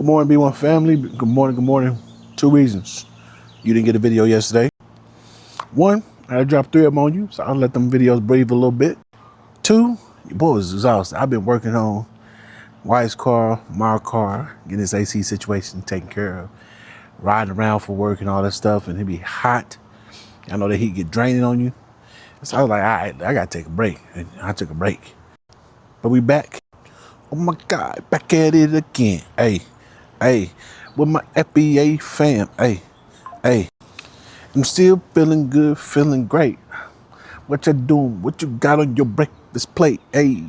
Good morning, B1 family. Good morning, good morning. Two reasons you didn't get a video yesterday. One, I dropped 3 of them on you, so I'll let them videos breathe a little bit. 2, your boy was exhausted. I've been working on Wife's car, my car, getting this AC situation taken care of, riding around for work and all that stuff, and it be hot. I know the heat get draining on you. So I was like, all right, I gotta take a break. And I took a break. But we back. Oh my God, back at it again. Hey, with my FBA fam. Hey, I'm still feeling good, feeling great. What you doing? What you got on your breakfast plate? Hey,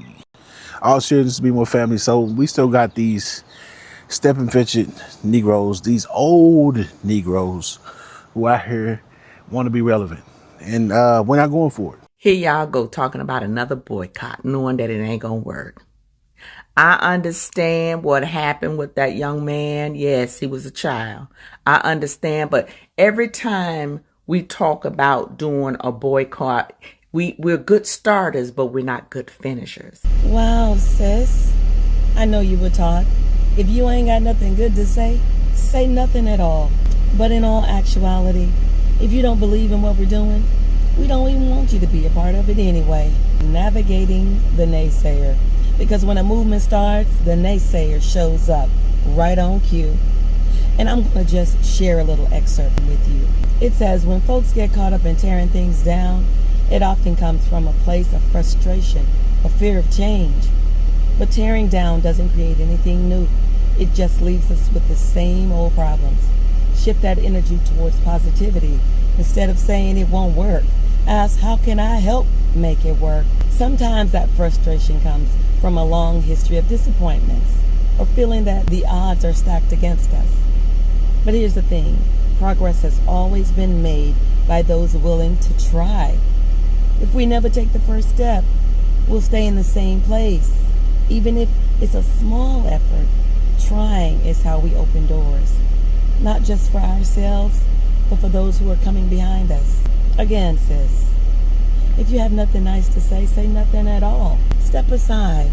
all seriousness to be more family. So we still got these stepping fidget Negroes, these old Negroes who out here want to be relevant. And we're not going for it. Here y'all go talking about another boycott, knowing that it ain't gonna work. I understand what happened with that young man. Yes, he was a child. I understand, but every time we talk about doing a boycott, we're good starters, but we're not good finishers. Wow, sis. I know you were taught. If you ain't got nothing good to say nothing at all. But in all actuality, if you don't believe in what we're doing, we don't even want you to be a part of it anyway. Navigating the naysayer. Because when a movement starts, the naysayer shows up right on cue. And I'm going to just share a little excerpt with you. It says, when folks get caught up in tearing things down, it often comes from a place of frustration or fear of change. But tearing down doesn't create anything new. It just leaves us with the same old problems. Shift that energy towards positivity. Instead of saying it won't work, ask, how can I help make it work? Sometimes that frustration comes from a long history of disappointments or feeling that the odds are stacked against us. But here's the thing, progress has always been made by those willing to try. If we never take the first step, we'll stay in the same place. Even if it's a small effort, trying is how we open doors. Not just for ourselves, but for those who are coming behind us. Again, sis, if you have nothing nice to say nothing at all. Step aside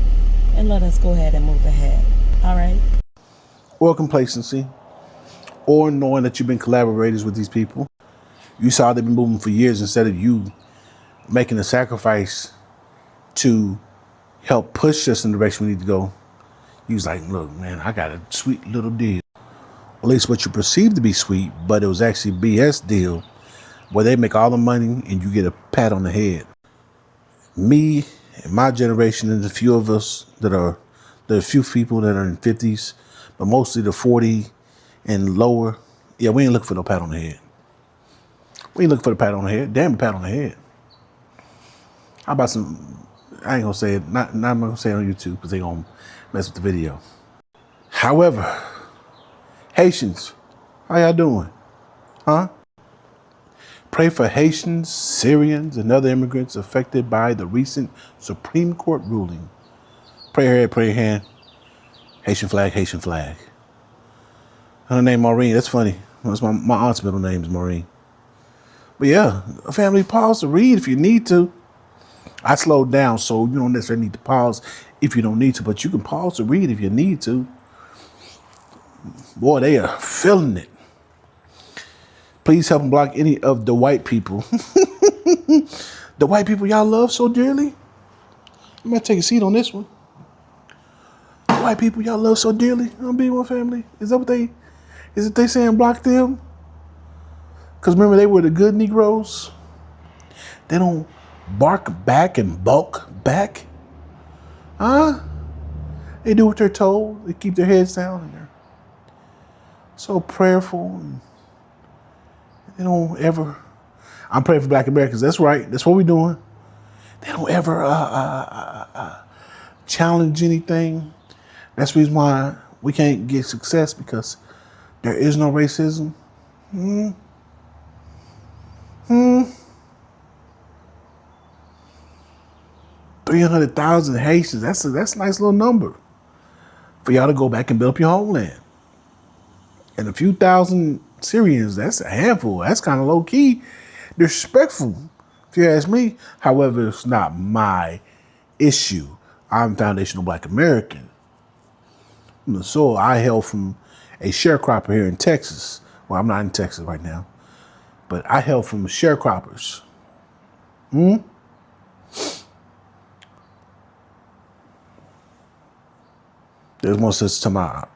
and let us go ahead and move ahead. All right? Or complacency, or knowing that you've been collaborators with these people. You saw they've been moving for years instead of you making a sacrifice to help push us in the direction we need to go. You was like, look, man, I got a sweet little deal. At least what you perceive to be sweet, but it was actually a BS deal where they make all the money and you get a pat on the head. Me and my generation and the few of us there are a few people that are in 50s, but mostly the 40 and lower. Yeah, we ain't looking for no pat on the head. We ain't looking for the pat on the head. Damn, a pat on the head. How about some, I ain't gonna say it, not I'm not gonna say it on YouTube because they gonna mess with the video. However, Haitians, how y'all doing? Huh? Pray for Haitians, Syrians, and other immigrants affected by the recent Supreme Court ruling. Pray your head, pray your hand. Haitian flag, Haitian flag. Her name Maureen. That's funny. That's my aunt's middle name is Maureen. But yeah, family, pause to read if you need to. I slowed down, so you don't necessarily need to pause if you don't need to, but you can pause to read if you need to. Boy, they are feeling it. Please help them block any of the white people. The white people y'all love so dearly. I'm gonna take a seat on this one. The white people y'all love so dearly. I'm being one family. Is it they saying block them? Because remember, they were the good Negroes. They don't bark back and bulk back. Huh? They do what they're told. They keep their heads down and they're so prayerful. And they don't ever. I'm praying for Black Americans. That's right. That's what we're doing. They don't ever challenge anything. That's the reason why we can't get success, because there is no racism. 300,000 Haitians. That's a nice little number for y'all to go back and build up your homeland. And a few thousand Syrians, that's a handful. That's kind of low key, disrespectful, if you ask me. However, it's not my issue. I'm foundational Black American. from the soil I held from a sharecropper here in Texas. Well, I'm not in Texas right now, but I held from sharecroppers. There's one sister to my.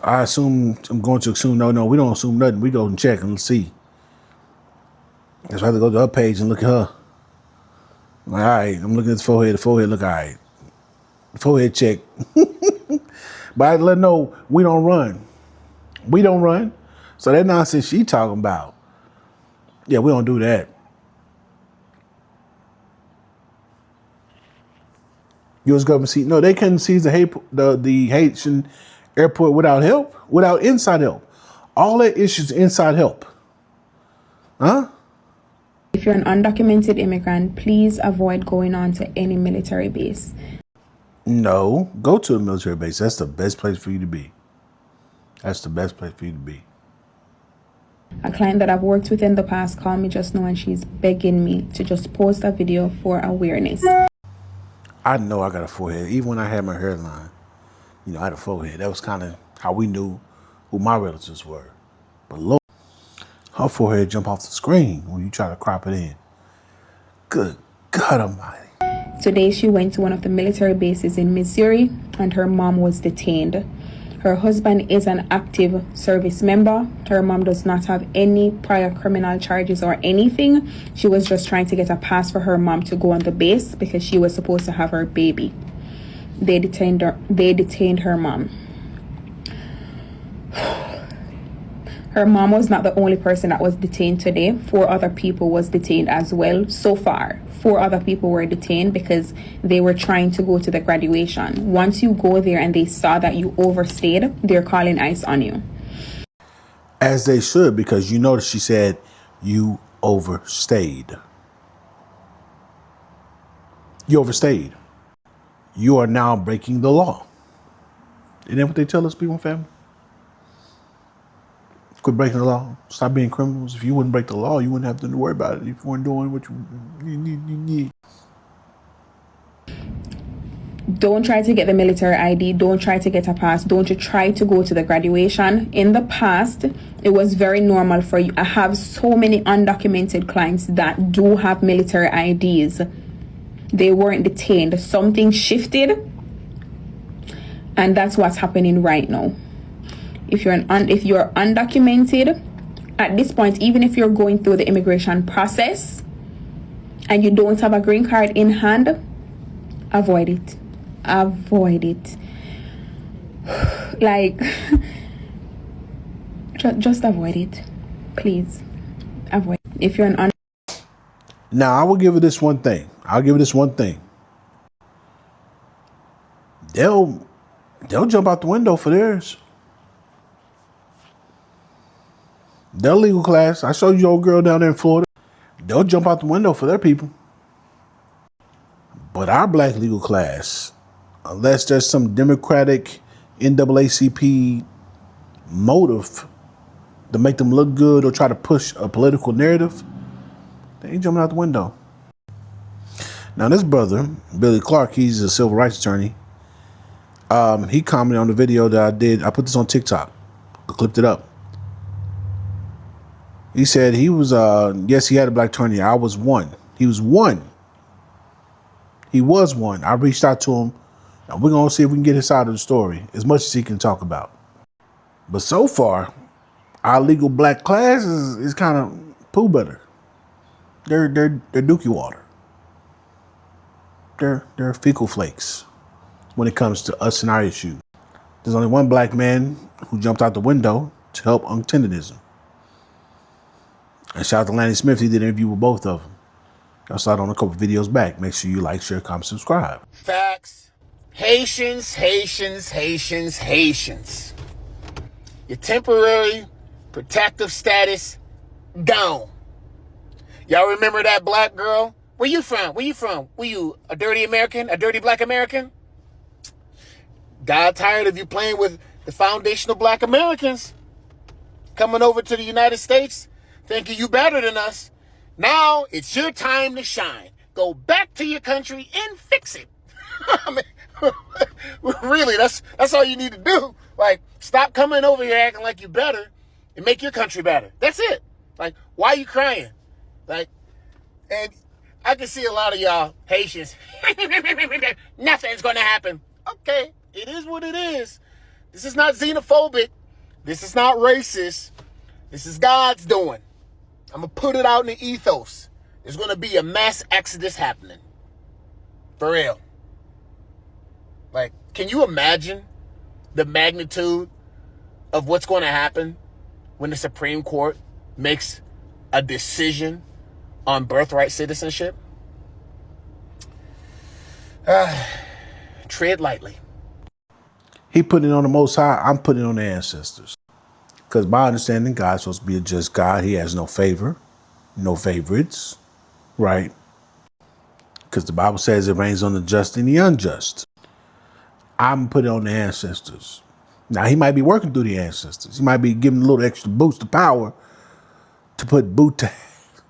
I assume, I'm going to assume, no, we don't assume nothing. We go and check and see. That's why I have to go to her page and look at her. I'm like, all right, I'm looking at the forehead. The forehead look all right. The forehead check. But I let her know we don't run. We don't run. So that nonsense she talking about, yeah, we don't do that. U.S. government see, no, they couldn't seize the Haitian airport without help, without inside help. All that issues inside help. Huh? If you're an undocumented immigrant, please avoid going on to any military base. No, go to a military base. That's the best place for you to be. That's the best place for you to be. A client that I've worked with in the past called me just now and she's begging me to just post a video for awareness. I know I got a forehead. Even when I had my hairline, you know, I had a forehead. That was kind of how we knew who my relatives were. But look, her forehead jump off the screen when you try to crop it in. Good God Almighty. Today she went to one of the military bases in Missouri and her mom was detained. Her husband is an active service member. Her mom does not have any prior criminal charges or anything. She was just trying to get a pass for her mom to go on the base because she was supposed to have her baby. They detained her mom. Her mom was not the only person that was detained today. 4 other people was detained as well. So far, 4 other people were detained because they were trying to go to the graduation. Once you go there and they saw that you overstayed, they're calling ICE on you. As they should, because you notice she said you overstayed. You overstayed. You are now breaking the law. Isn't that what they tell us, people and family? Quit breaking the law. Stop being criminals. If you wouldn't break the law, you wouldn't have to worry about it. If you weren't doing what you need. Don't try to get the military ID. Don't try to get a pass. Don't you try to go to the graduation. In the past, it was very normal for you. I have so many undocumented clients that do have military IDs. They weren't detained. Something shifted, and that's what's happening right now. If you're undocumented, at this point, even if you're going through the immigration process and you don't have a green card in hand, avoid it. Avoid it. Like, just avoid it. Please. Avoid it. If you're an Now, I will give it this one thing. They'll jump out the window for theirs. Their legal class, I showed you old girl down there in Florida. They'll jump out the window for their people. But our black legal class, unless there's some Democratic NAACP motive to make them look good or try to push a political narrative, they ain't jumping out the window. Now, this brother, Billy Clark, he's a civil rights attorney. He commented on the video that I did. I put this on TikTok. I clipped it up. He said he was, yes, he had a black attorney. I was one. He was one. He was one. I reached out to him, and we're going to see if we can get his side of the story as much as he can talk about. But so far, our legal black class is kind of poo butter. They're dookie water. They're fecal flakes when it comes to us and our issues. There's only one black man who jumped out the window to help untenderism. And shout out to Lanny Smith. He did an interview with both of them. I saw it on a couple videos back. Make sure you like, share, comment, subscribe. Facts. Haitians. Your temporary protective status gone. Y'all remember that black girl? Where you from? Were you a dirty American? A dirty black American? Got tired of you playing with the foundational black Americans. Coming over to the United States, thinking you better than us. Now it's your time to shine. Go back to your country and fix it. Really, that's all you need to do. Like, stop coming over here acting like you better and make your country better. That's it. Like, why are you crying? Like, and I can see a lot of y'all Haitians. Nothing's going to happen. Okay, it is what it is. This is not xenophobic. This is not racist. This is God's doing. I'm going to put it out in the ethos. There's going to be a mass exodus happening. For real. Like, can you imagine the magnitude of what's going to happen when the Supreme Court makes a decision on birthright citizenship? Tread lightly. He put it on the Most High. I'm putting it on the ancestors. Because my understanding, God's supposed to be a just God. He has no favor, no favorites, right? Because the Bible says it rains on the just and the unjust. I'm putting it on the ancestors. Now, he might be working through the ancestors. He might be giving a little extra boost of power to put boot tags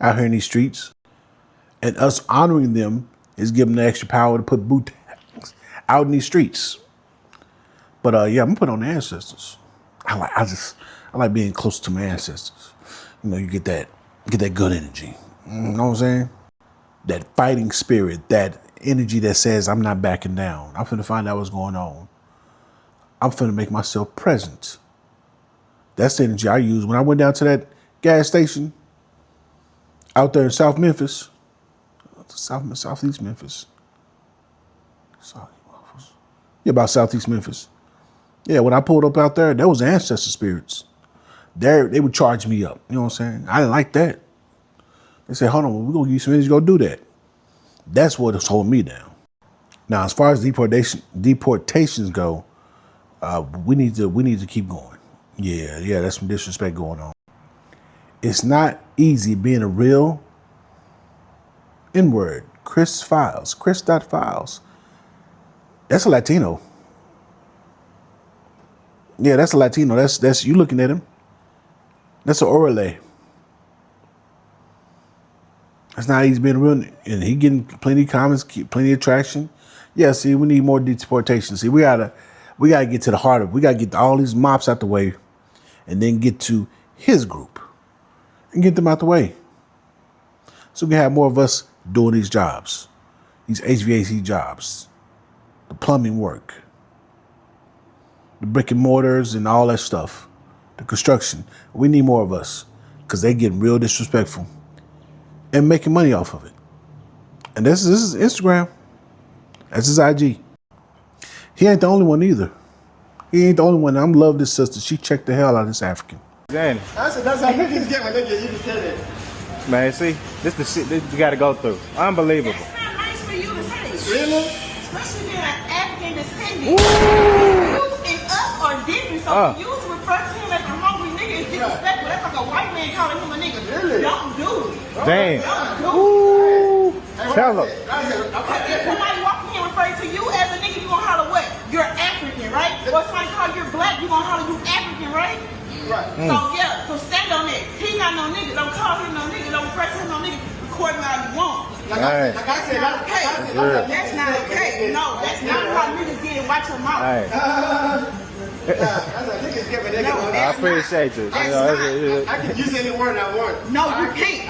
out here in these streets. And us honoring them is giving the extra power to put boot tags out in these streets. But yeah, I'm gonna put it on the ancestors. I like being close to my ancestors. You know, you get that good energy. You know what I'm saying? That fighting spirit, that energy that says I'm not backing down. I'm finna find out what's going on. I'm finna make myself present. That's the energy I used when I went down to that gas station out there in South Memphis. Southeast Memphis. Yeah, about Southeast Memphis. Yeah, when I pulled up out there was ancestor spirits. They would charge me up. You know what I'm saying? I didn't like that. They said, hold on, we're going to give you some energy to go do that. That's what was holding me down. Now, as far as deportations go, we need to keep going. Yeah, that's some disrespect going on. It's not easy being a real N-word. Chris.Files. That's a Latino. Yeah, that's a Latino. That's you looking at him. That's an Orale. It's not easy being real, and he getting plenty of comments, plenty of traction. Yeah, see, we need more deportation. See, we gotta get to the heart of. We gotta get all these mops out the way, and then get to his group, and get them out the way, so we can have more of us doing these jobs, these HVAC jobs, the plumbing work, the brick and mortars, and all that stuff, the construction. We need more of us because they getting real disrespectful and making money off of it. And this is Instagram. That's his IG. He ain't the only one either. He ain't the only one. I'm love this sister. She checked the hell out of this African. Danny. That's how niggas get when they get you to tell it. Man, see, this the shit that you gotta go through. Unbelievable. That's not nice for you to say. Really? Especially being an African descendant. You and us are different, so for you to refer to him as a hungry nigga is disrespectful. That's like a white man calling him a nigga. Really? Don't do it. Damn. Don't do it. Tell him. If somebody walking in referring to you as a nigga, you gonna holler what? You're African, right? Or somebody call you black, you gonna holler you African, right? Right. So yeah, so stand on it. He not no nigga. Don't call him no nigga. Don't refer to him no nigga. Record him how you want. Like I said, That's not okay. That's not okay. No, that's not how niggas get it. Watch your mouth. Hey, that's a niggas give a nigga. No, I that's appreciate you. I can use any word I want. No, you can't.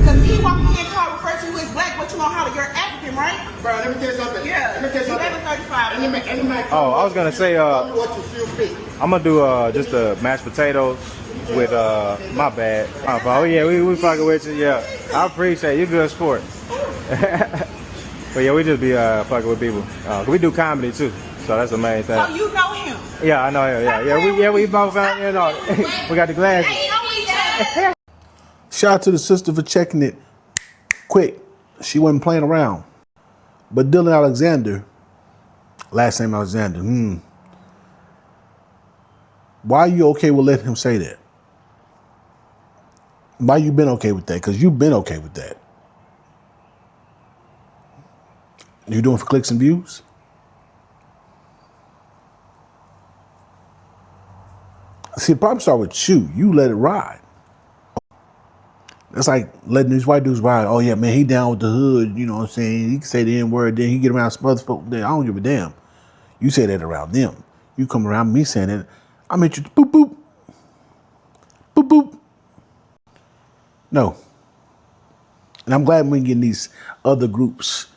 Because he walking in car refer to you as black, but you gonna holler you're African, right? Bro, let me tell you something. Yeah. Let me tell you something. 11:35. Oh, I was gonna say, tell me what you feel fit. I'm gonna do just the mashed potatoes with my bad. Oh yeah, we fucking with you. Yeah, I appreciate you. Good sport. But yeah, we just be fucking with people. We do comedy too, so that's the main thing. So you know him. Yeah, I know him. Yeah, we both out. You know, we got the glasses. They know each other. Shout out to the sister for checking it quick. She wasn't playing around. But Dylan Alexander, last name Alexander, why are you okay with letting him say that? Why you been okay with that? Because you've been okay with that. You doing for clicks and views? See, the problem start with you. You let it ride. It's like letting these white dudes ride. Oh yeah, man, he down with the hood. You know what I'm saying? He can say the N-word, then he get around some other folks. Then I don't give a damn. You say that around them. You come around me saying that, I'm at you. Boop boop, boop boop. No. And I'm glad we're getting these other groups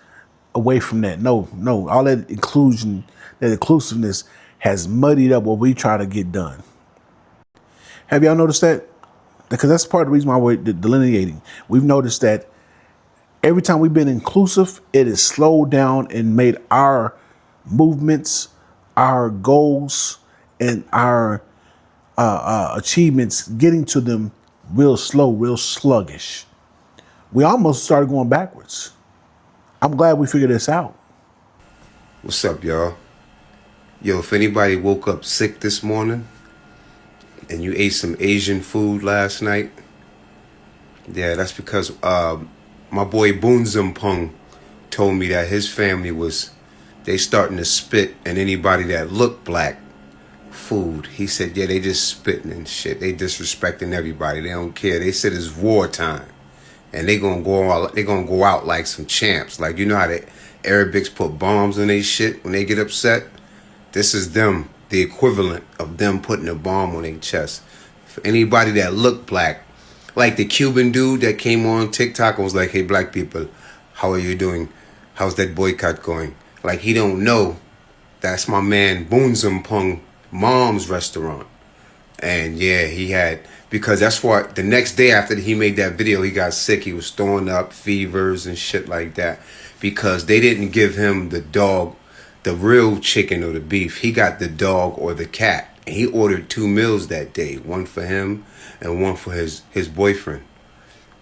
away from that. No, all that inclusion, that inclusiveness has muddied up what we try to get done. Have y'all noticed that? Because that's part of the reason why we're delineating. We've noticed that every time we've been inclusive, it has slowed down and made our movements, our goals, and our achievements, getting to them real slow, real sluggish. We almost started going backwards. I'm glad we figured this out. What's up, y'all? Yo, if anybody woke up sick this morning and you ate some Asian food last night, yeah, that's because my boy Boon Zumpung told me that his family they starting to spit in anybody that looked black food. He said, yeah, they just spitting and shit. They disrespecting everybody. They don't care. They said it's wartime. And they gonna go out like some champs. Like, you know how the Arabics put bombs on their shit when they get upset? This is them, the equivalent of them putting a bomb on their chest. For anybody that looked black, like the Cuban dude that came on TikTok and was like, hey, black people, how are you doing? How's that boycott going? Like, he don't know that's my man Boon Zumpung mom's restaurant. And yeah, because that's what the next day after he made that video, he got sick. He was throwing up fevers and shit like that because they didn't give him the dog, the real chicken or the beef. He got the dog or the cat. And he ordered 2 meals that day, one for him and one for his boyfriend.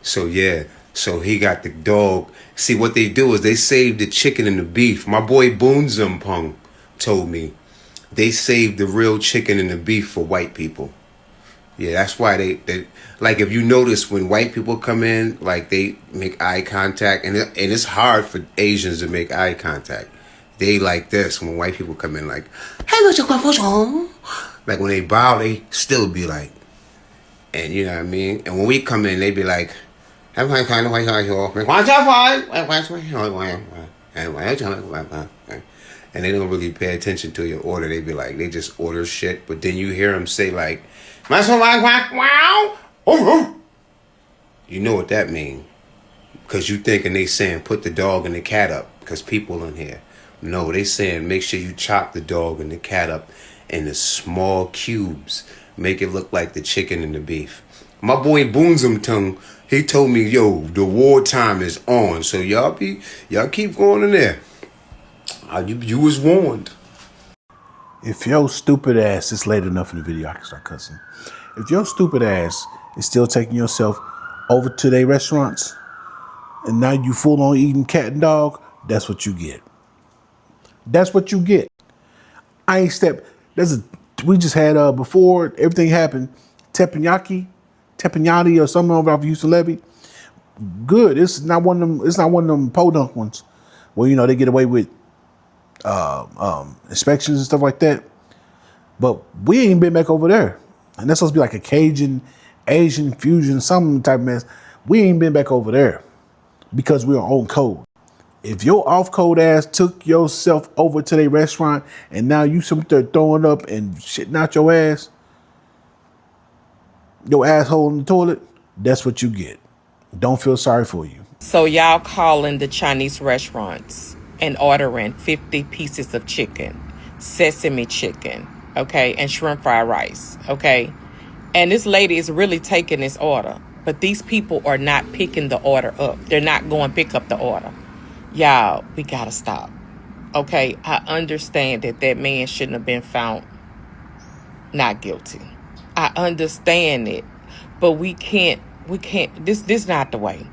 So yeah, so he got the dog. See, what they do is they save the chicken and the beef. My boy Boon Zumpung told me they save the real chicken and the beef for white people. Yeah, that's why they like, if you notice when white people come in, like they make eye contact, and it's hard for Asians to make eye contact. They like this when white people come in, like, hey, like when they bow, they still be like, and you know what I mean? And when we come in, they be like, and they don't really pay attention to your order. They be like, they just order shit, but then you hear them say like, you know what that mean? Because you thinking they saying put the dog and the cat up because people in here. No, they saying make sure you chop the dog and the cat up in the small cubes. Make it look like the chicken and the beef. My boy Boon Zumpung, he told me, yo, the wartime is on. So y'all keep going in there. You was warned. If your stupid ass, it's late enough in the video, I can start cussing. If your stupid ass is still taking yourself over to their restaurants and now you full on eating cat and dog, that's what you get. That's what you get. I ain't stepped. We just had before everything happened, teppanyaki or something over off Houston Levy. Good. It's not one of them podunk ones where, you know, they get away with inspections and stuff like that. But we ain't been back over there. And that's supposed to be like a Cajun, Asian fusion, some type of mess. We ain't been back over there because we're on code. If your off-code ass took yourself over to their restaurant and now you some there throwing up and shitting out your ass, your asshole in the toilet, that's what you get. Don't feel sorry for you. So y'all calling the Chinese restaurants and ordering 50 pieces of chicken, sesame chicken, okay, and shrimp fried rice, okay? And this lady is really taking this order, but these people are not picking the order up. They're not going to pick up the order. Y'all, we got to stop, okay? I understand that man shouldn't have been found not guilty. I understand it, but we can't, this not the way.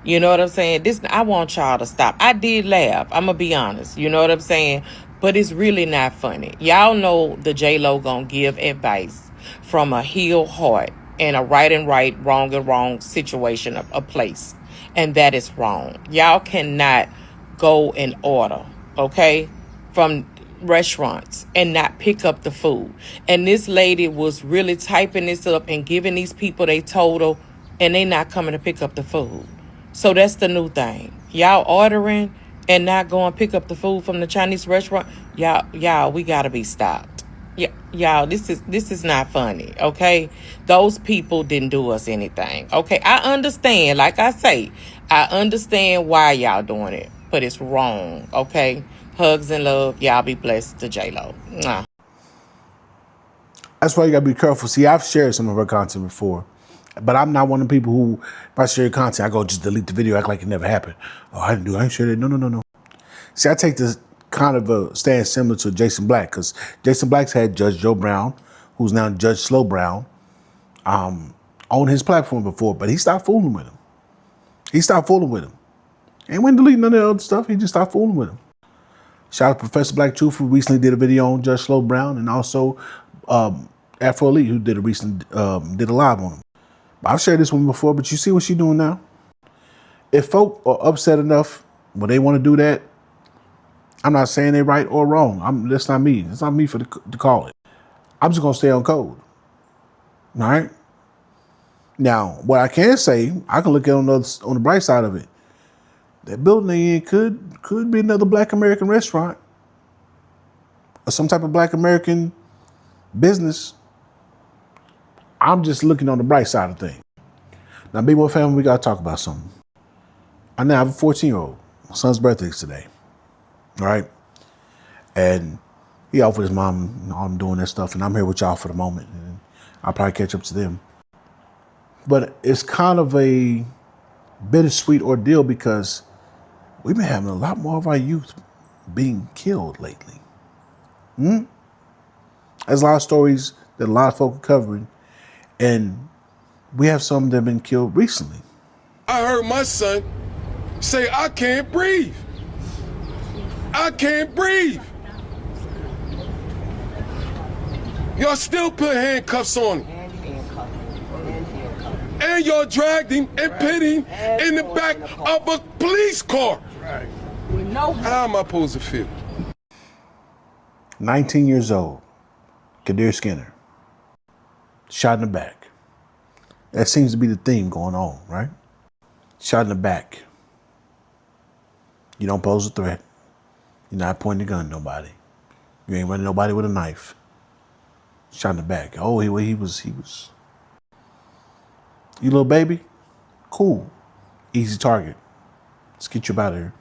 You know what I'm saying? I want y'all to stop. I did laugh. I'm going to be honest. You know what I'm saying? But it's really not funny. Y'all know the J-Lo gonna give advice from a healed heart and a right and right, wrong and wrong situation, a place. And that is wrong. Y'all cannot go and order, okay, from restaurants and not pick up the food. And this lady was really typing this up and giving these people their total and they not coming to pick up the food. So that's the new thing. Y'all ordering and not going to pick up the food from the Chinese restaurant. Y'all, we gotta be stopped. Yeah, y'all, this is not funny, okay? Those people didn't do us anything, okay? I understand, like I say, I understand why y'all doing it, but it's wrong, okay? Hugs and love. Y'all be blessed to J-Lo. Mwah. That's why you gotta be careful. See, I've shared some of her content before, but I'm not one of the people who, if I share content, I go just delete the video, act like it never happened. Oh, I ain't share it. No. See, I take this kind of a stand similar to Jason Black, because Jason Black's had Judge Joe Brown, who's now Judge Slow Brown, on his platform before, but he stopped fooling with him. Ain't went deleting none of the other stuff. He just stopped fooling with him. Shout out to Professor Black Truth, who recently did a video on Judge Slow Brown, and also Afro Elite, who did a live on him. I've shared this one before, but you see what she's doing now? If folk are upset enough when they want to do that, I'm not saying they're right or wrong. That's not me. It's not me to call it. I'm just going to stay on code. All right? Now, what I can say, I can look at on the bright side of it. That building they in could be another Black American restaurant or some type of Black American business. I'm just looking on the bright side of things. Now, Big Boy family, we got to talk about something. I now have a 14-year-old. My son's birthday is today. All right? And he off with his mom and all them doing that stuff, and I'm here with y'all for the moment. And I'll probably catch up to them. But it's kind of a bittersweet ordeal because we've been having a lot more of our youth being killed lately. There's a lot of stories that a lot of folk are covering, and we have some that have been killed recently. I heard my son say, I can't breathe. I can't breathe. Y'all still put handcuffs on him. And y'all dragged him and put him in the back of a police car. How am I supposed to feel? 19 years old, Kadir Skinner, shot in the back. That seems to be the theme going on, right? Shot in the back. You don't pose a threat. You're not pointing a gun at nobody. You ain't running nobody with a knife. Shot in the back. Oh, he was. You little baby? Cool. Easy target. Let's get you up out of here.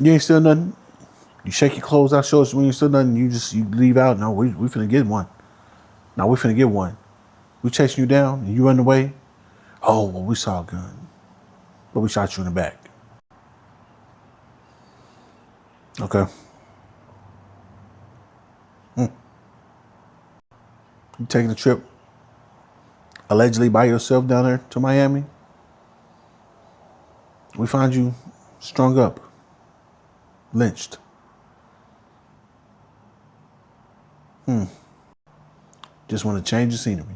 You ain't still nothing. You shake your clothes out, show us when you still nothing. You leave out. No, we finna get one. No, we finna get one. We chasing you down and you run away. Oh, well, we saw a gun, but we shot you in the back. Okay. You taking a trip allegedly by yourself down there to Miami? We find you strung up, lynched. Just want to change the scenery.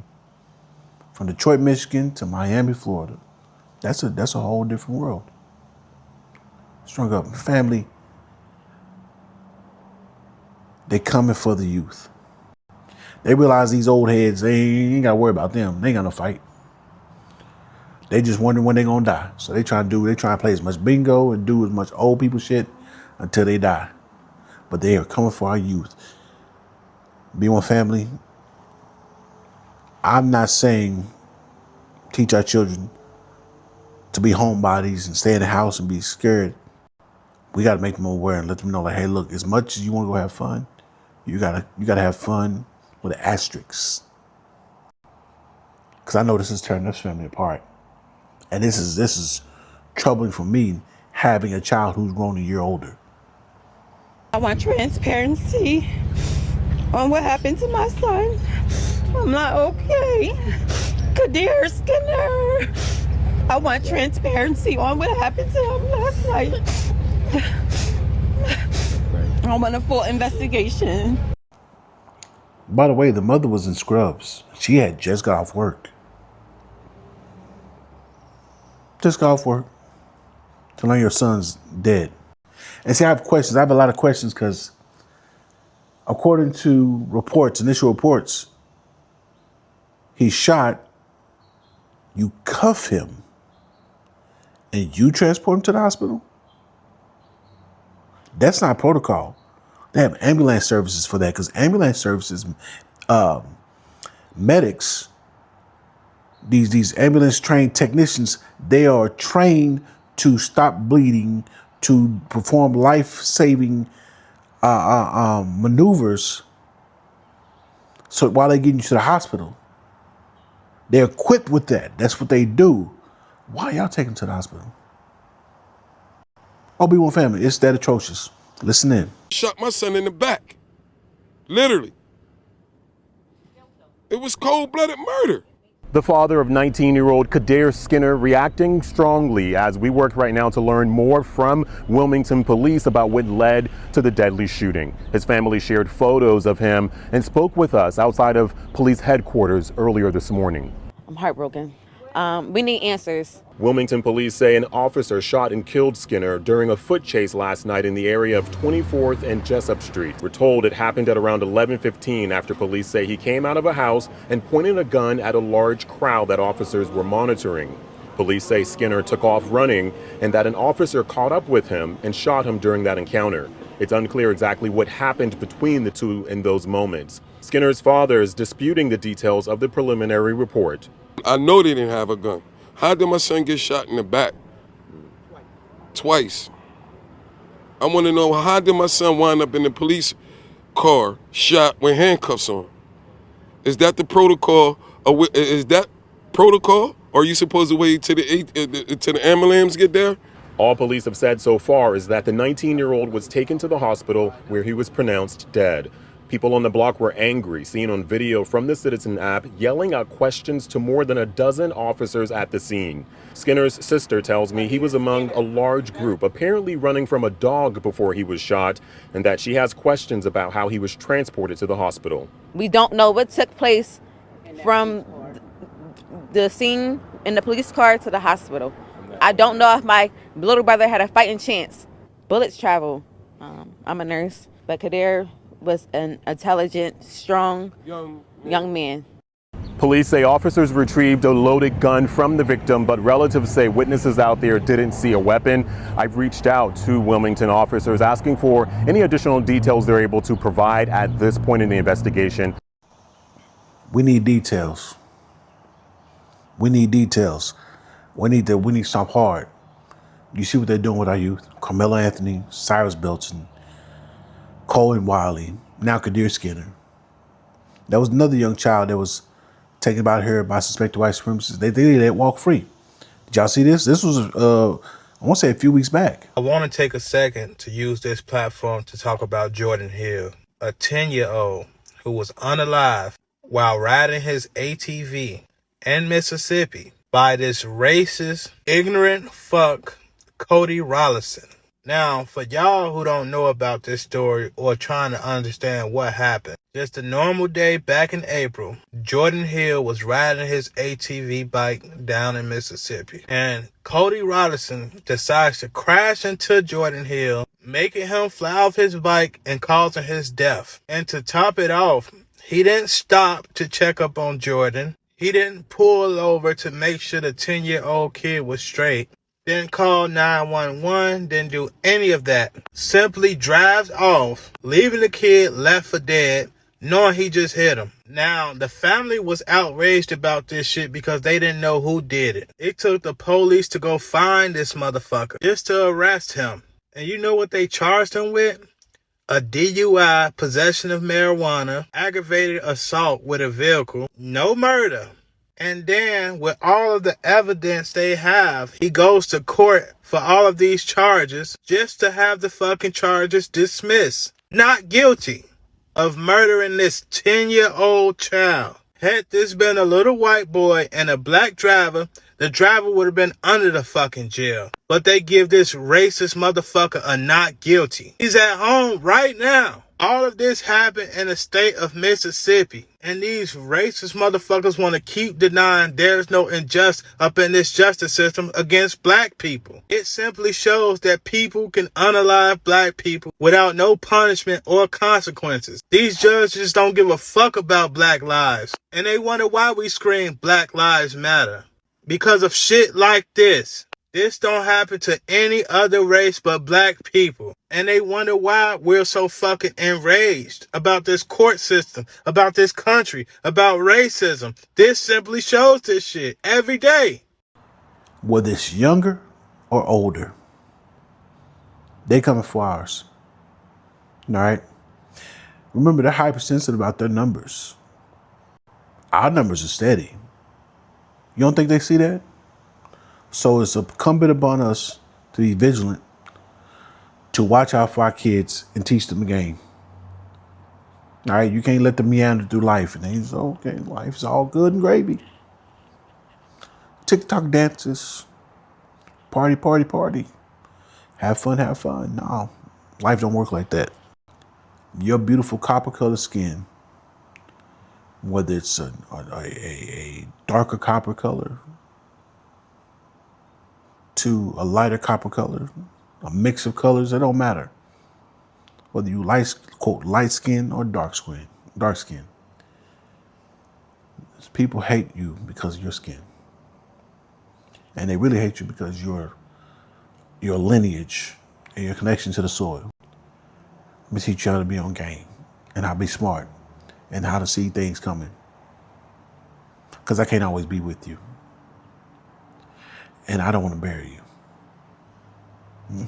From Detroit, Michigan to Miami, Florida. That's a whole different world. Strung up. Family, they coming for the youth. They realize these old heads, they ain't got to worry about them. They ain't got no fight. They just wondering when they gonna die. So they try to play as much bingo and do as much old people shit until they die. But they are coming for our youth. B1 family, I'm not saying teach our children to be homebodies and stay in the house and be scared. We got to make them aware and let them know, like, hey, look, as much as you want to go have fun, you gotta have fun with an asterisk. Because I know this is tearing this family apart. And this is troubling for me, having a child who's grown a year older. I want transparency on what happened to my son. I'm not okay. Kadir Skinner. I want transparency on what happened to him last night. I want a full investigation. By the way, the mother was in scrubs. She had just got off work. Just got off work to learn your son's dead. And see, I have questions. I have a lot of questions because according to initial reports, he's shot you cuff him, and you transport him to the hospital, that's not protocol. They have ambulance services for that, because ambulance services, medics, these ambulance trained technicians, they are trained to stop bleeding, to perform life-saving maneuvers. So while they're getting you to the hospital, they're equipped with that. That's what they do. Why y'all take them to the hospital? OB1 family, it's that atrocious. Listen in. Shot my son in the back. Literally. It was cold-blooded murder. The father of 19-year-old Kadir Skinner reacting strongly as we work right now to learn more from Wilmington police about what led to the deadly shooting. His family shared photos of him and spoke with us outside of police headquarters earlier this morning. I'm heartbroken. We need answers. Wilmington police say an officer shot and killed Skinner during a foot chase last night in the area of 24th and Jessup Street. We're told it happened at around 11:15 after police say he came out of a house and pointed a gun at a large crowd that officers were monitoring. Police say Skinner took off running and that an officer caught up with him and shot him during that encounter. It's unclear exactly what happened between the two in those moments. Skinner's father is disputing the details of the preliminary report. I know they didn't have a gun. How did my son get shot in the back? Twice. I want to know, how did my son wind up in the police car shot with handcuffs on? Is that the protocol? Is that protocol? Or are you supposed to wait till the ambulance get there? All police have said so far is that the 19-year-old was taken to the hospital where he was pronounced dead. People on the block were angry, seen on video from the Citizen app, yelling out questions to more than a dozen officers at the scene. Skinner's sister tells me he was among a large group, apparently running from a dog before he was shot, and that she has questions about how he was transported to the hospital. We don't know what took place from the scene in the police car to the hospital. I don't know if my little brother had a fighting chance. Bullets travel. I'm a nurse, but Kadir was an intelligent, strong young man. Police say officers retrieved a loaded gun from the victim, but relatives say witnesses out there didn't see a weapon. I've reached out to Wilmington officers asking for any additional details they're able to provide at this point in the investigation. We need details. We need details. We need to stop hard. You see what they're doing with our youth. Carmelo Anthony, Cyrus Belton, Colin Wiley, now Kadir Skinner. There was another young child that was taken about here by suspected white supremacists. They let walk free. Did y'all see this? This was, I want to say a few weeks back. I want to take a second to use this platform to talk about Jordan Hill, a 10-year-old who was unalive while riding his ATV in Mississippi by this racist, ignorant fuck, Cody Rollison. Now, for y'all who don't know about this story or trying to understand what happened, just a normal day back in April, Jordan Hill was riding his ATV bike down in Mississippi. And Cody Rollison decides to crash into Jordan Hill, making him fly off his bike and causing his death. And to top it off, he didn't stop to check up on Jordan. He didn't pull over to make sure the 10-year-old kid was straight. Didn't call 911, didn't do any of that. Simply drives off, leaving the kid left for dead, knowing he just hit him. Now, the family was outraged about this shit because they didn't know who did it. It took the police to go find this motherfucker just to arrest him. And you know what they charged him with? A DUI, possession of marijuana, aggravated assault with a vehicle, no murder. And then, with all of the evidence they have, he goes to court for all of these charges just to have the fucking charges dismissed. Not guilty of murdering this 10-year-old child. Had this been a little white boy and a black driver, the driver would have been under the fucking jail. But they give this racist motherfucker a not guilty. He's at home right now. All of this happened in the state of Mississippi. And these racist motherfuckers want to keep denying there's no injustice up in this justice system against black people. It simply shows that people can unalive black people without no punishment or consequences. These judges don't give a fuck about black lives. And they wonder why we scream Black Lives Matter. because of shit like this. This don't happen to any other race but black people. And they wonder why we're so fucking enraged about this court system, about this country, about racism. This simply shows this shit every day. Whether it's younger or older, they coming for ours. All right? Remember, they're hypersensitive about their numbers. Our numbers are steady. You don't think they see that? So it's incumbent upon us to be vigilant, to watch out for our kids and teach them the game. All right, you can't let them meander through life and they say, okay, life's all good and gravy. TikTok dances, party, party, party. Have fun, have fun. No, life don't work like that. Your beautiful copper colored skin, whether it's a darker copper color to a lighter copper color, a mix of colors, it don't matter. Whether you quote light skin or dark skin. People hate you because of your skin. And they really hate you because your lineage and your connection to the soil. Let me teach you how to be on game and how to be smart and how to see things coming. Because I can't always be with you. And I don't want to bury you.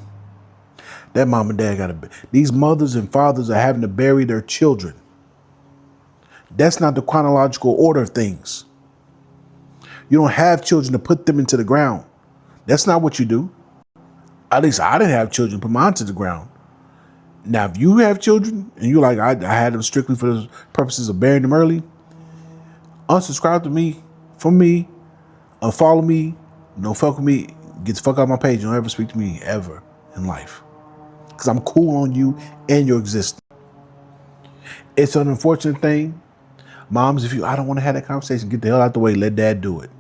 That mom and dad these mothers and fathers are having to bury their children. That's not the chronological order of things. You don't have children to put them into the ground. That's not what you do. At least I didn't have children put mine to the ground. Now, if you have children and you're like, I had them strictly for the purposes of burying them early, unsubscribe to me, from me, unfollow me, don't fuck with me, get the fuck out of my page, don't ever speak to me ever in life. Because I'm cool on you and your existence. It's an unfortunate thing. Moms, I don't want to have that conversation, get the hell out the way, let dad do it.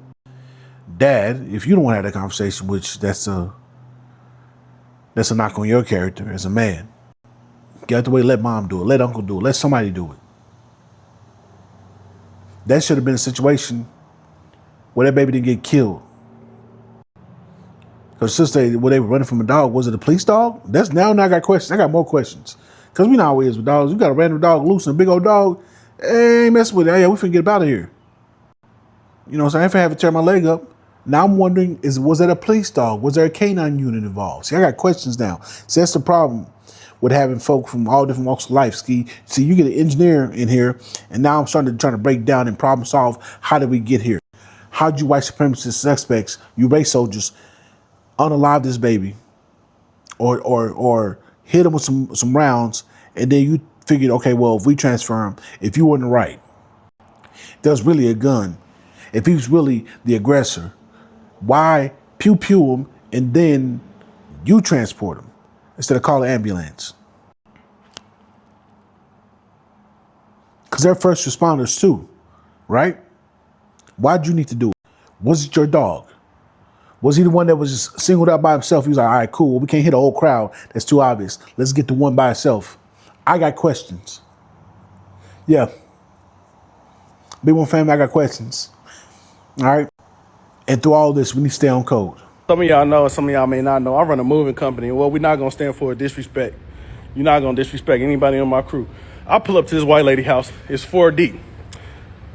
Dad, if you don't want to have that conversation, which that's a knock on your character as a man, get out the way, let mom do it, let uncle do it, let somebody do it. That should have been a situation where that baby didn't get killed. Because sister, where they were running from a dog, was it a police dog? That's now I got questions. I got more questions. Because we know how it is with dogs. You got a random dog loose and a big old dog. Hey, ain't messing with it. Hey, we finna get out of here. You know what I'm saying? If I have to tear my leg up. Now I'm wondering, was that a police dog? Was there a canine unit involved? See, I got questions now. See, that's the problem with having folk from all different walks of life. See, you get an engineer in here, and now I'm trying to break down and problem solve. How did we get here? How'd you white supremacist suspects, you race soldiers, unalive this baby, or hit him with some rounds, and then you figured, okay, well, if we transfer him, if you weren't right, if there was really a gun, if he was really the aggressor, why pew him and then you transport him instead of call an ambulance? Because they're first responders too, right? Why'd you need to do it? Was it your dog? Was he the one that was just singled out by himself? He was like, all right, cool. Well, we can't hit a whole crowd. That's too obvious. Let's get the one by itself. I got questions. Yeah. Big One family, I got questions. All right. And through all this, we need to stay on code. Some of y'all know, some of y'all may not know. I run a moving company. Well, we're not going to stand for a disrespect. You're not going to disrespect anybody on my crew. I pull up to this white lady house. It's 4D.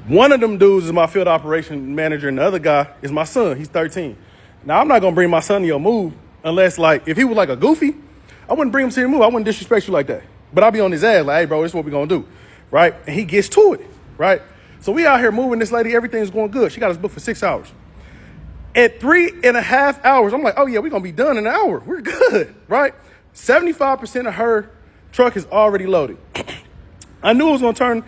One of them dudes is my field operation manager, and the other guy is my son. He's 13. Now, I'm not going to bring my son to your move unless, if he was like a goofy, I wouldn't bring him to your move. I wouldn't disrespect you like that. But I'll be on his ass like, hey, bro, this is what we're going to do, right? And he gets to it, right? So we out here moving this lady. Everything's going good. She got us booked for 6 hours. At 3.5 hours, I'm like, oh, yeah, we're going to be done in an hour. We're good, right? 75% of her truck is already loaded. I knew it was going to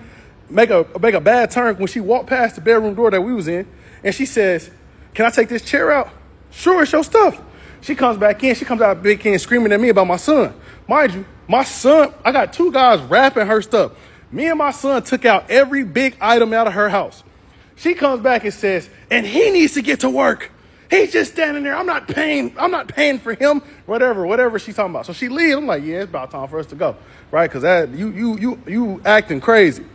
make a bad turn when she walked past the bedroom door that we was in, and she says, can I take this chair out? Sure, it's your stuff. She comes back in. She comes out big can screaming at me about my son. Mind you, my son, I got two guys wrapping her stuff. Me and my son took out every big item out of her house. She comes back and says, and he needs to get to work. He's just standing there. I'm not paying for him. Whatever she's talking about. So she leaves. I'm like, yeah, it's about time for us to go, right? Because you acting crazy.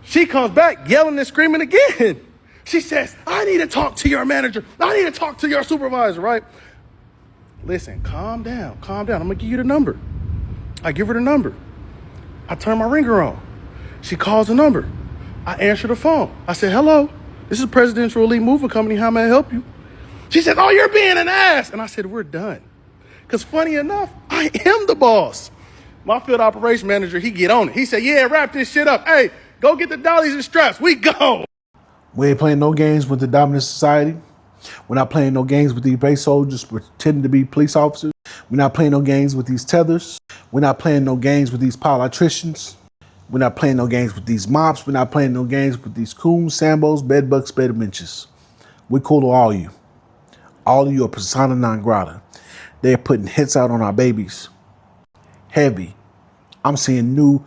She comes back yelling and screaming again. She says, I need to talk to your manager. I need to talk to your supervisor, right? Listen, calm down. I'm gonna give you the number. I give her the number. I turn my ringer on. She calls the number. I answer the phone. I said, hello, this is Presidential Elite Moving Company. How may I help you? She said, oh, you're being an ass. And I said, we're done. Because funny enough, I am the boss. My field operation manager, he get on it. He said, yeah, wrap this shit up. Hey, go get the dollies and straps. We go. We ain't playing no games with the dominant society. We're not playing no games with these base soldiers pretending to be police officers. We're not playing no games with these tethers. We're not playing no games with these politicians. We're not playing no games with these mops. We're not playing no games with these coons, sambos, bedbugs, bedmenches. We're cool to all of you. All of you are persona non grata. They're putting hits out on our babies. Heavy. I'm seeing new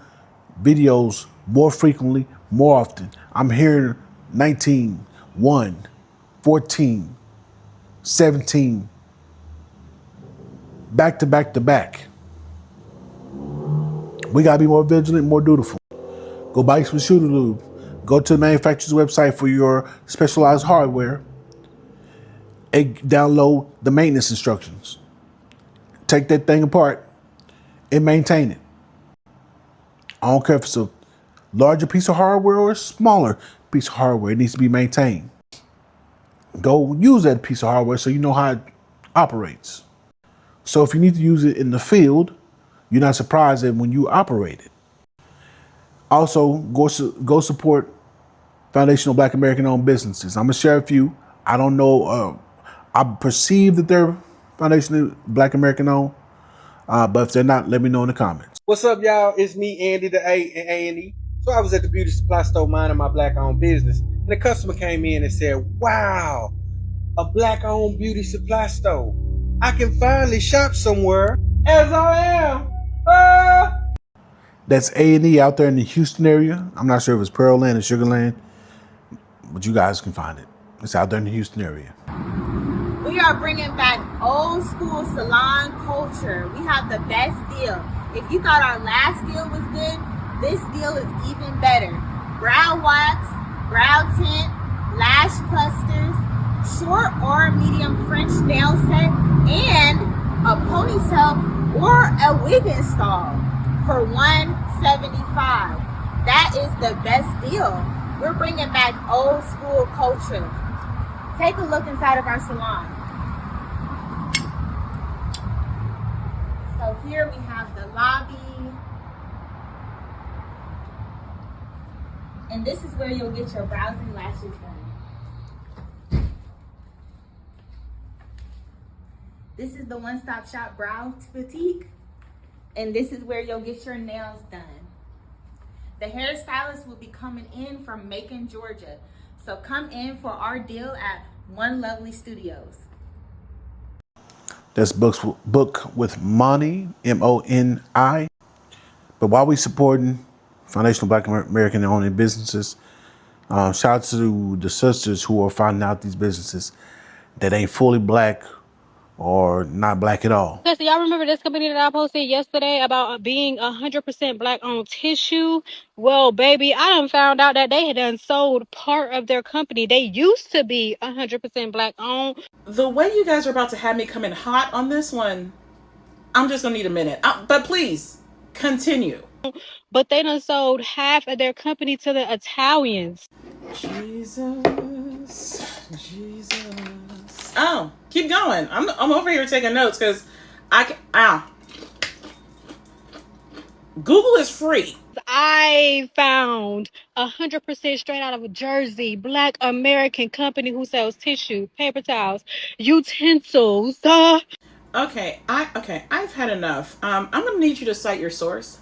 videos more frequently, more often. I'm hearing 19, 1, 14, 17, back to back to back. We gotta be more vigilant, more dutiful. Go buy some shooter lube. Go to the manufacturer's website for your specialized hardware and download the maintenance instructions. Take that thing apart and maintain it. I don't care if it's a larger piece of hardware or a smaller piece of hardware. It needs to be maintained. Go use that piece of hardware so you know how it operates. So if you need to use it in the field, you're not surprised that when you operate it. Also, go support foundational Black American-owned businesses. I'm gonna share a few. I don't know. I perceive that they're foundationally Black American-owned, but if they're not, let me know in the comments. What's up, y'all? It's me, Andy, the A&E. So I was at the beauty supply store minding my Black-owned business, and the customer came in and said, "Wow, a Black-owned beauty supply store. I can finally shop somewhere as I am." That's A&E out there in the Houston area. I'm not sure if it's Pearl Land or Sugar Land, but you guys can find it. It's out there in the Houston area. We are bringing back old school salon culture. We have the best deal. If you thought our last deal was good, this deal is even better. Brow wax, brow tint, lash clusters, short or medium French nail set, and a ponytail or a wig install for $175. That is the best deal. We're bringing back old school culture. Take a look inside of our salon. So here we have the lobby. And this is where you'll get your brows and lashes done. This is the one-stop shop brow boutique. And this is where you'll get your nails done. The hairstylist will be coming in from Macon, Georgia. So come in for our deal at One Lovely Studios. That's book with Moni, M-O-N-I. But while we supporting foundational Black American-owned businesses, shout out to the sisters who are finding out these businesses that ain't fully Black or not Black at all. Okay, so y'all remember this company that I posted yesterday about being 100% Black-owned tissue? Well, baby, I done found out that they had done sold part of their company. They used to be 100% Black-owned. The way you guys are about to have me come in hot on this one, I'm just gonna need a minute. But please, continue. But they done sold half of their company to the Italians. Jesus. Oh, keep going. I'm over here taking notes because Google is free. I found 100% straight out of a Jersey Black American company who sells tissue, paper towels, utensils. Okay, I've had enough. I'm gonna need you to cite your source.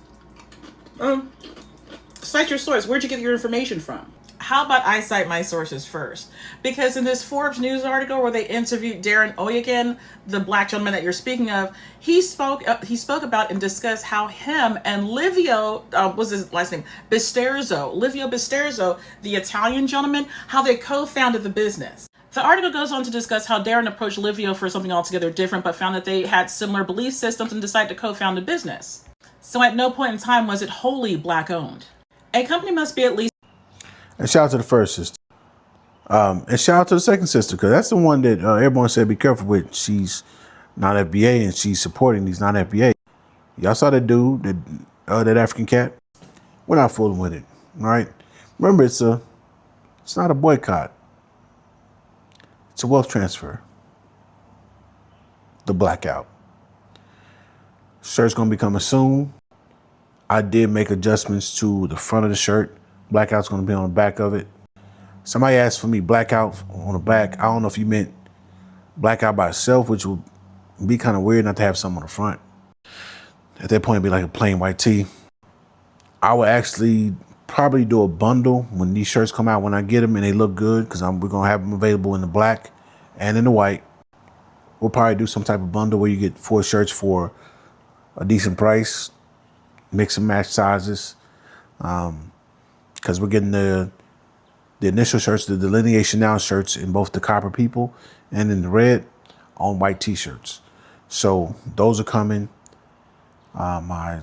Cite your source. Where'd you get your information from? How about I cite my sources first? Because in this Forbes News article where they interviewed Darren Oyegan, the Black gentleman that you're speaking of, he spoke about and discussed how him and Livio, what's his last name? Livio Bisterzo, the Italian gentleman, how they co-founded the business. The article goes on to discuss how Darren approached Livio for something altogether different, but found that they had similar belief systems and decided to co-found a business. So at no point in time was it wholly Black owned. A company must be at least... And shout out to the first sister. And shout out to the second sister, because that's the one that everyone said be careful with. She's not FBA and she's supporting these non FBA. Y'all saw that dude, that African cat? We're not fooling with it. All right. Remember, it's not a boycott. It's a wealth transfer. The blackout. Shirt's gonna be coming soon. I did make adjustments to the front of the shirt. Blackout's gonna be on the back of it. Somebody asked for me blackout on the back. I don't know if you meant blackout by itself, which would be kind of weird not to have something on the front. At that point, it'd be like a plain white tee. I would actually probably do a bundle when these shirts come out, when I get them and they look good, because we're going to have them available in the black and in the white. We'll probably do some type of bundle where you get 4 shirts for a decent price, mix and match sizes, because we're getting the initial shirts, the delineation now shirts in both the copper people and in the red on white t-shirts. So those are coming. The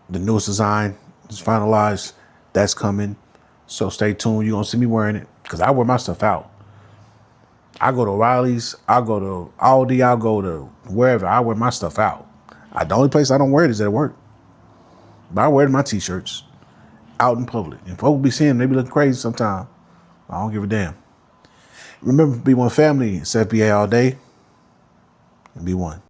newest design is finalized. That's coming. So stay tuned. You're going to see me wearing it, because I wear my stuff out. I go to O'Reilly's, I'll go to Aldi, I'll go to wherever. I wear my stuff out. The only place I don't wear it is at work. But I wear my t-shirts out in public. And folks be seeing them, they be looking crazy sometimes. I don't give a damn. Remember, be one family. It's FBA all day. And be one.